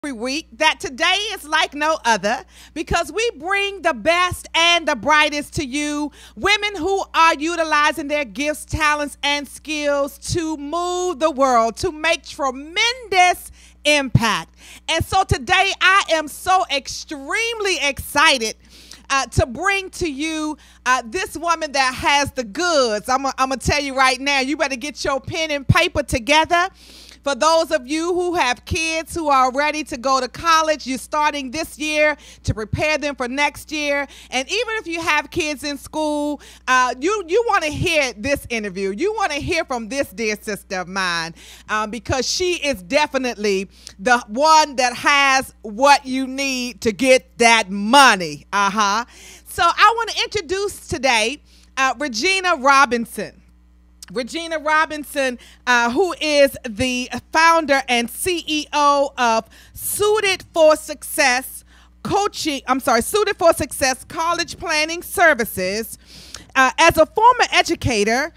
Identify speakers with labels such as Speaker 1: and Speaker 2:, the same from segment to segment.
Speaker 1: every week that today is like no other because we bring the best and the brightest to you, women who are utilizing their gifts, talents, and skills to move the world, to make tremendous impact. And so today I am so extremely excited to bring to you this woman that has the goods. I'm going to tell you right now, you better get your pen and paper together. For those of you who have kids who are ready to go to college, you're starting this year to prepare them for next year. And even if you have kids in school, you want to hear this interview. You want to hear from this dear sister of mine because she is definitely the one that has what you need to get that money. So I want to introduce today Regina Robinson. Regina Robinson, who is the founder and CEO of Suited for Success College Planning Services. As a former educator,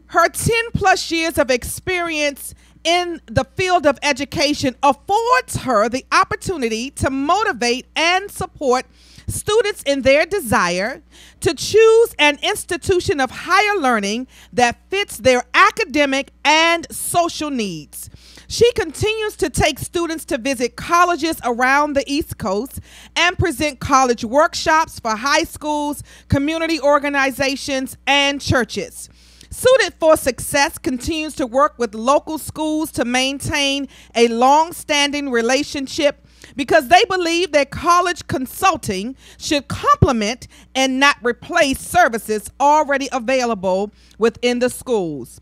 Speaker 1: her 10 plus years of experience in the field of education affords her the opportunity to motivate and support students in their desire to choose an institution of higher learning that fits their academic and social needs. She continues to take students to visit colleges around the East Coast and present college workshops for high schools, community organizations, and churches. Suited for Success continues to work with local schools to maintain a long-standing relationship because they believe that college consulting should complement and not replace services already available within the schools.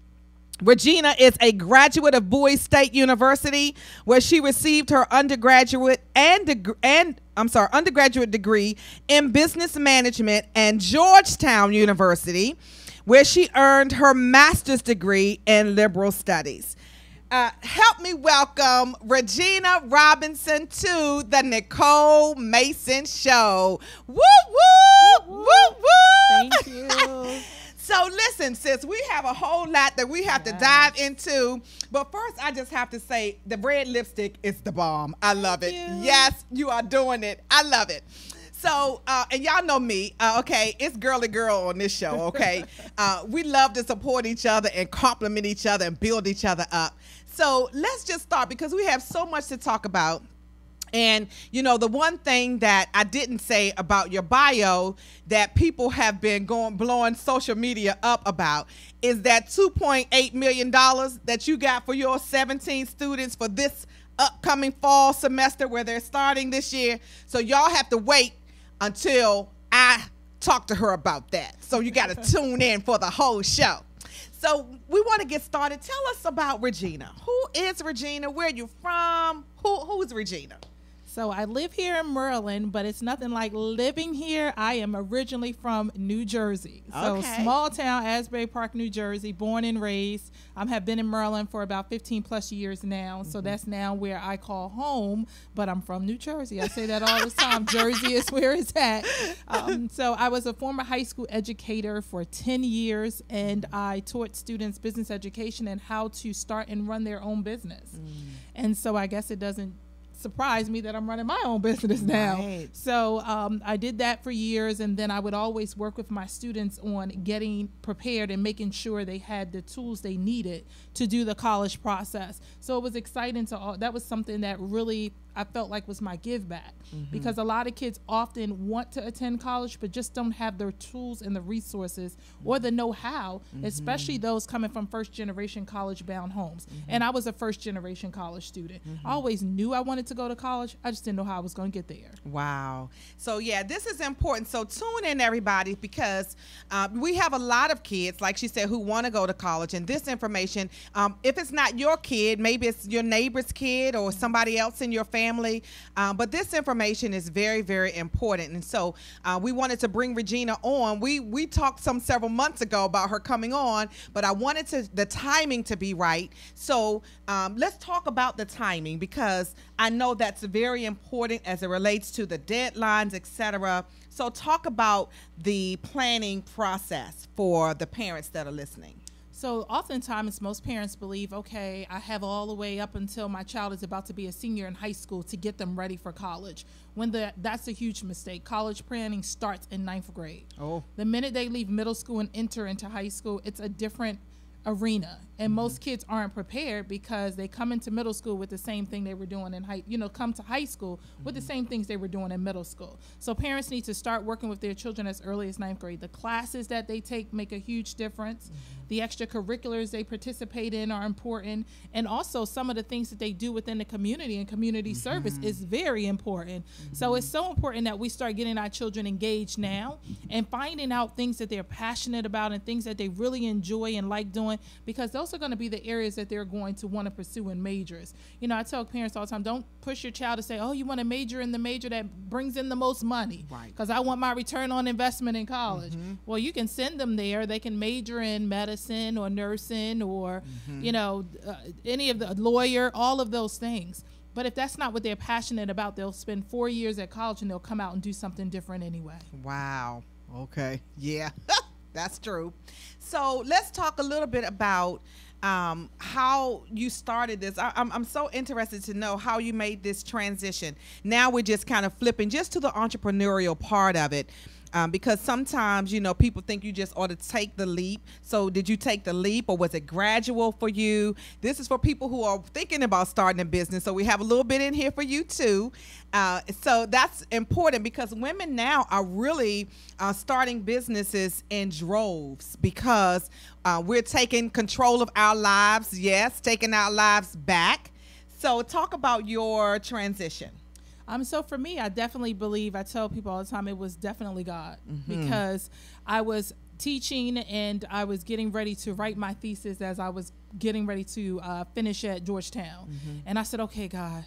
Speaker 1: Regina is a graduate of Bowie State University, where she received her undergraduate degree in business management, and Georgetown University, where she earned her master's degree in liberal studies. Help me welcome Regina Robinson to the Nicole Mason Show. Woo, woo, woo, woo.
Speaker 2: Thank you.
Speaker 1: So listen, sis, we have a whole lot that we have to dive into. But first, I just have to say the red lipstick is the bomb. I love it. Yes, you are doing it. I love it. So, and y'all know me, okay, it's girly girl on this show, okay? We love to support each other and compliment each other and build each other up. So let's just start because we have so much to talk about. And, you know, the one thing that I didn't say about your bio that people have been blowing social media up about is that $2.8 million that you got for your 17 students for this upcoming fall semester where they're starting this year. So y'all have to wait until I talk to her about that. So you got to tune in for the whole show. So we want to get started. Tell us about Regina. Who is Regina? Where are you from? Who's Regina?
Speaker 2: So I live here in Maryland, but it's nothing like living here. I am originally from New Jersey. So small town, Asbury Park, New Jersey, born and raised. I have been in Maryland for about 15 plus years now. So that's now where I call home, but I'm from New Jersey. I say that all the time. Jersey is where it's at. So I was a former high school educator for 10 years, and I taught students business education and how to start and run their own business. And so I guess it doesn't surprised me that I'm running my own business now. Right. So I did that for years, and then I would always work with my students on getting prepared and making sure they had the tools they needed to do the college process. So it was exciting that was something that really I felt like was my give back, because a lot of kids often want to attend college but just don't have the tools and the resources or the know-how, especially those coming from first generation college bound homes. And I was a first generation college student. I always knew I wanted to go to college. I just didn't know how I was going to get there.
Speaker 1: Wow. So yeah, this is important. So tune in, everybody, because we have a lot of kids, like she said, who want to go to college. And this information, if it's not your kid, maybe it's your neighbor's kid or somebody else in your family. But this information is very, very important. And so we wanted to bring Regina on. We talked several months ago about her coming on, but I wanted the timing to be right. So let's talk about the timing, because I know that's very important as it relates to the deadlines, etc. So talk about the planning process for the parents that are listening.
Speaker 2: So oftentimes most parents believe, okay, I have all the way up until my child is about to be a senior in high school to get them ready for college. When that's a huge mistake. College planning starts in 9th grade.
Speaker 1: Oh.
Speaker 2: The minute they leave middle school and enter into high school, it's a different arena, and most kids aren't prepared because they come into middle school with the same thing they were doing in come to high school with the same things they were doing in middle school. So parents need to start working with their children as early as 9th grade. The classes that they take make a huge difference. The extracurriculars they participate in are important, and also some of the things that they do within the community and community service is very important. So it's so important that we start getting our children engaged now and finding out things that they're passionate about and things that they really enjoy and like doing, because those are going to be the areas that they're going to want to pursue in majors. You know, I tell parents all the time, don't push your child to say, oh, you want to major in the major that brings in the most money, because I want my return on investment in college. Well, you can send them there. They can major in medicine or nursing or, any of the lawyer, all of those things. But if that's not what they're passionate about, they'll spend 4 years at college and they'll come out and do something different anyway.
Speaker 1: Wow. Okay. Yeah, that's true. So let's talk a little bit about how you started this. I'm so interested to know how you made this transition. Now we're just kind of flipping just to the entrepreneurial part of it. Because sometimes, people think you just ought to take the leap. So did you take the leap, or was it gradual for you? This is for people who are thinking about starting a business. So we have a little bit in here for you too. So that's important, because women now are really starting businesses in droves, because we're taking control of our lives. Yes, taking our lives back. So talk about your transition.
Speaker 2: So for me, I definitely believe, I tell people all the time, it was definitely God, because I was teaching and I was getting ready to write my thesis as I was getting ready to finish at Georgetown. And I said, okay, God,